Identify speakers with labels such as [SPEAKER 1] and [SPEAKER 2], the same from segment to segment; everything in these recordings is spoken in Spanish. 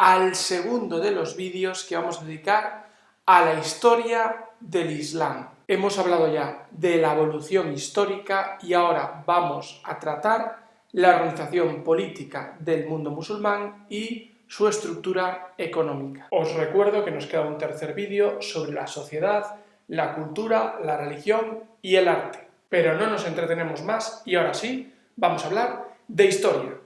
[SPEAKER 1] al segundo de los vídeos que vamos a dedicar a la historia del Islam. Hemos hablado ya de la evolución histórica y ahora vamos a tratar la organización política del mundo musulmán y su estructura económica. Os recuerdo que nos queda un tercer vídeo sobre la sociedad, la cultura, la religión y el arte. Pero no nos entretenemos más y ahora sí, vamos a hablar de historia.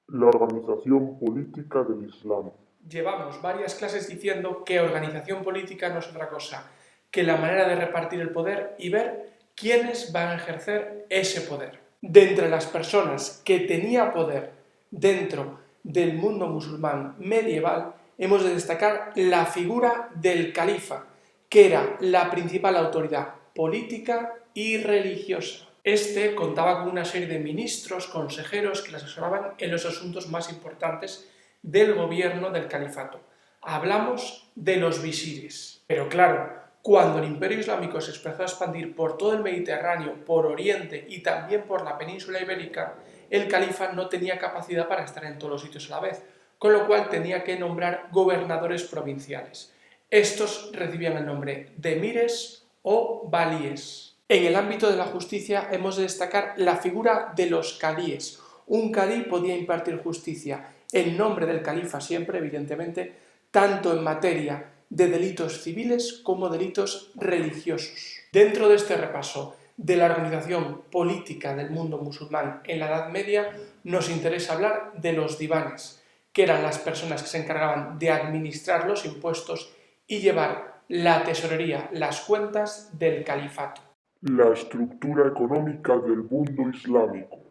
[SPEAKER 2] La organización política del Islam.
[SPEAKER 1] Llevamos varias clases diciendo que organización política no es otra cosa que la manera de repartir el poder y ver quiénes van a ejercer ese poder. De entre las personas que tenía poder dentro del mundo musulmán medieval, hemos de destacar la figura del califa, que era la principal autoridad política y religiosa. Este contaba con una serie de ministros, consejeros que le asesoraban en los asuntos más importantes del gobierno del califato. Hablamos de los visires. Pero claro, cuando el Imperio Islámico se empezó a expandir por todo el Mediterráneo, por Oriente y también por la península ibérica, el califa no tenía capacidad para estar en todos los sitios a la vez, con lo cual tenía que nombrar gobernadores provinciales. Estos recibían el nombre de emires o valíes. En el ámbito de la justicia hemos de destacar la figura de los cadíes. Un cadí podía impartir justicia en nombre del califa siempre, evidentemente, tanto en materia de delitos civiles como delitos religiosos. Dentro de este repaso de la organización política del mundo musulmán en la Edad Media, nos interesa hablar de los divanes, que eran las personas que se encargaban de administrar los impuestos y llevar la tesorería, las cuentas del califato.
[SPEAKER 2] La estructura económica del mundo islámico.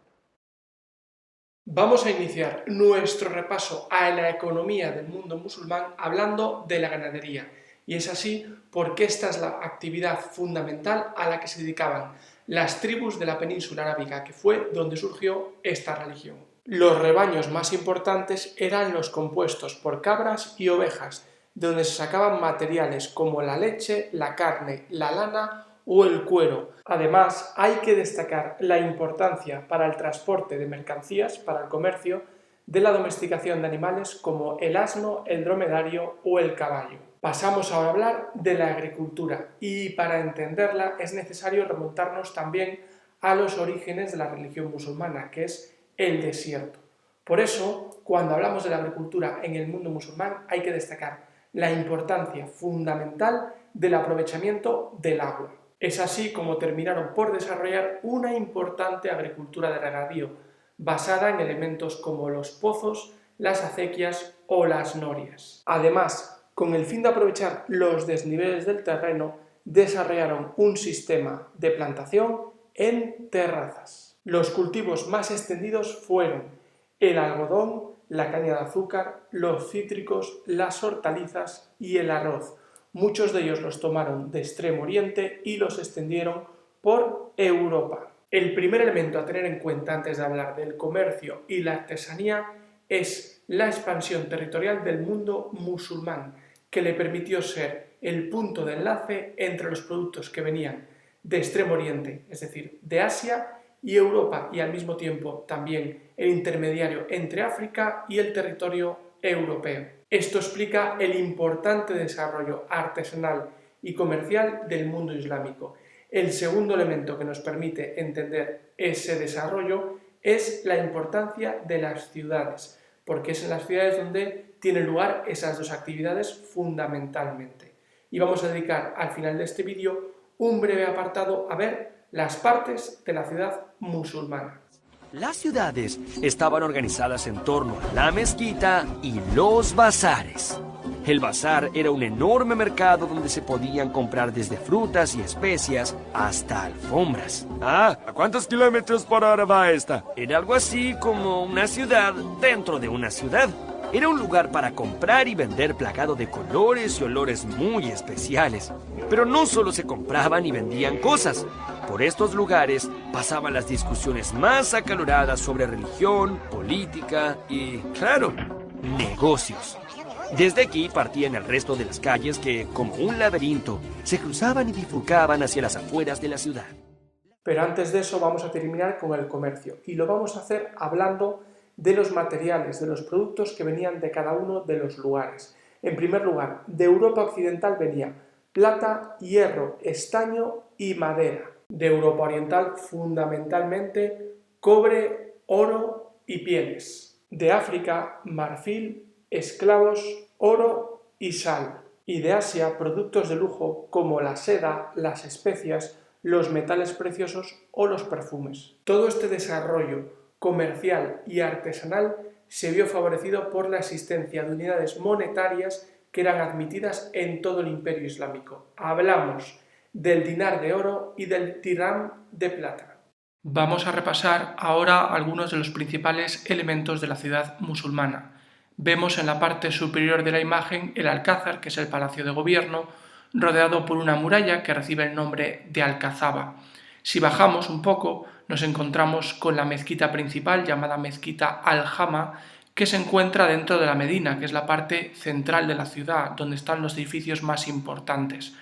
[SPEAKER 1] Vamos a iniciar nuestro repaso a la economía del mundo musulmán hablando de la ganadería. Y es así porque esta es la actividad fundamental a la que se dedicaban las tribus de la península arábiga, que fue donde surgió esta religión. Los rebaños más importantes eran los compuestos por cabras y ovejas, de donde se sacaban materiales como la leche, la carne, la lana o el cuero. Además, hay que destacar la importancia para el transporte de mercancías, para el comercio, de la domesticación de animales como el asno, el dromedario o el caballo. Pasamos ahora a hablar de la agricultura y para entenderla es necesario remontarnos también a los orígenes de la religión musulmana, que es el desierto. Por eso, cuando hablamos de la agricultura en el mundo musulmán, hay que destacar la importancia fundamental del aprovechamiento del agua. Es así como terminaron por desarrollar una importante agricultura de regadío, basada en elementos como los pozos, las acequias o las norias. Además, con el fin de aprovechar los desniveles del terreno, desarrollaron un sistema de plantación en terrazas. Los cultivos más extendidos fueron el algodón, la caña de azúcar, los cítricos, las hortalizas y el arroz. Muchos de ellos los tomaron de Extremo Oriente y los extendieron por Europa. El primer elemento a tener en cuenta antes de hablar del comercio y la artesanía es la expansión territorial del mundo musulmán, que le permitió ser el punto de enlace entre los productos que venían de Extremo Oriente, es decir, de Asia y Europa, y al mismo tiempo también el intermediario entre África y el territorio europeo. Esto explica el importante desarrollo artesanal y comercial del mundo islámico. El segundo elemento que nos permite entender ese desarrollo es la importancia de las ciudades, porque es en las ciudades donde tienen lugar esas dos actividades fundamentalmente. Y vamos a dedicar al final de este vídeo un breve apartado a ver las partes de la ciudad musulmana.
[SPEAKER 3] Las ciudades estaban organizadas en torno a la mezquita y los bazares. El bazar era un enorme mercado donde se podían comprar desde frutas y especias hasta alfombras. ¿A cuántos kilómetros por hora va esta? Era algo así como una ciudad dentro de una ciudad. Era un lugar para comprar y vender plagado de colores y olores muy especiales. Pero no solo se compraban y vendían cosas. Por estos lugares pasaban las discusiones más acaloradas sobre religión, política y, claro, negocios. Desde aquí partían el resto de las calles que, como un laberinto, se cruzaban y bifurcaban hacia las afueras de la ciudad.
[SPEAKER 1] Pero antes de eso vamos a terminar con el comercio y lo vamos a hacer hablando de los materiales, de los productos que venían de cada uno de los lugares. En primer lugar, de Europa Occidental venía plata, hierro, estaño y madera. De Europa Oriental, fundamentalmente, cobre, oro y pieles. De África, marfil, esclavos, oro y sal. Y de Asia, productos de lujo como la seda, las especias, los metales preciosos o los perfumes. Todo este desarrollo comercial y artesanal se vio favorecido por la existencia de unidades monetarias que eran admitidas en todo el Imperio Islámico. Hablamos del dinar de oro y del dirham de plata. Vamos a repasar ahora algunos de los principales elementos de la ciudad musulmana. Vemos en la parte superior de la imagen el Alcázar, que es el palacio de gobierno, rodeado por una muralla que recibe el nombre de Alcazaba. Si bajamos un poco, nos encontramos con la mezquita principal, llamada Mezquita Al-Jama, que se encuentra dentro de la Medina, que es la parte central de la ciudad, donde están los edificios más importantes.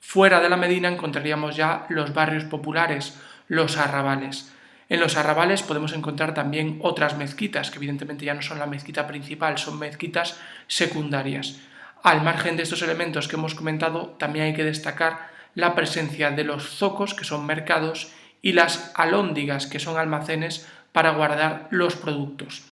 [SPEAKER 1] Fuera de la Medina encontraríamos ya los barrios populares, los arrabales. En los arrabales podemos encontrar también otras mezquitas, que evidentemente ya no son la mezquita principal, son mezquitas secundarias. Al margen de estos elementos que hemos comentado, también hay que destacar la presencia de los zocos, que son mercados, y las alhóndigas, que son almacenes para guardar los productos.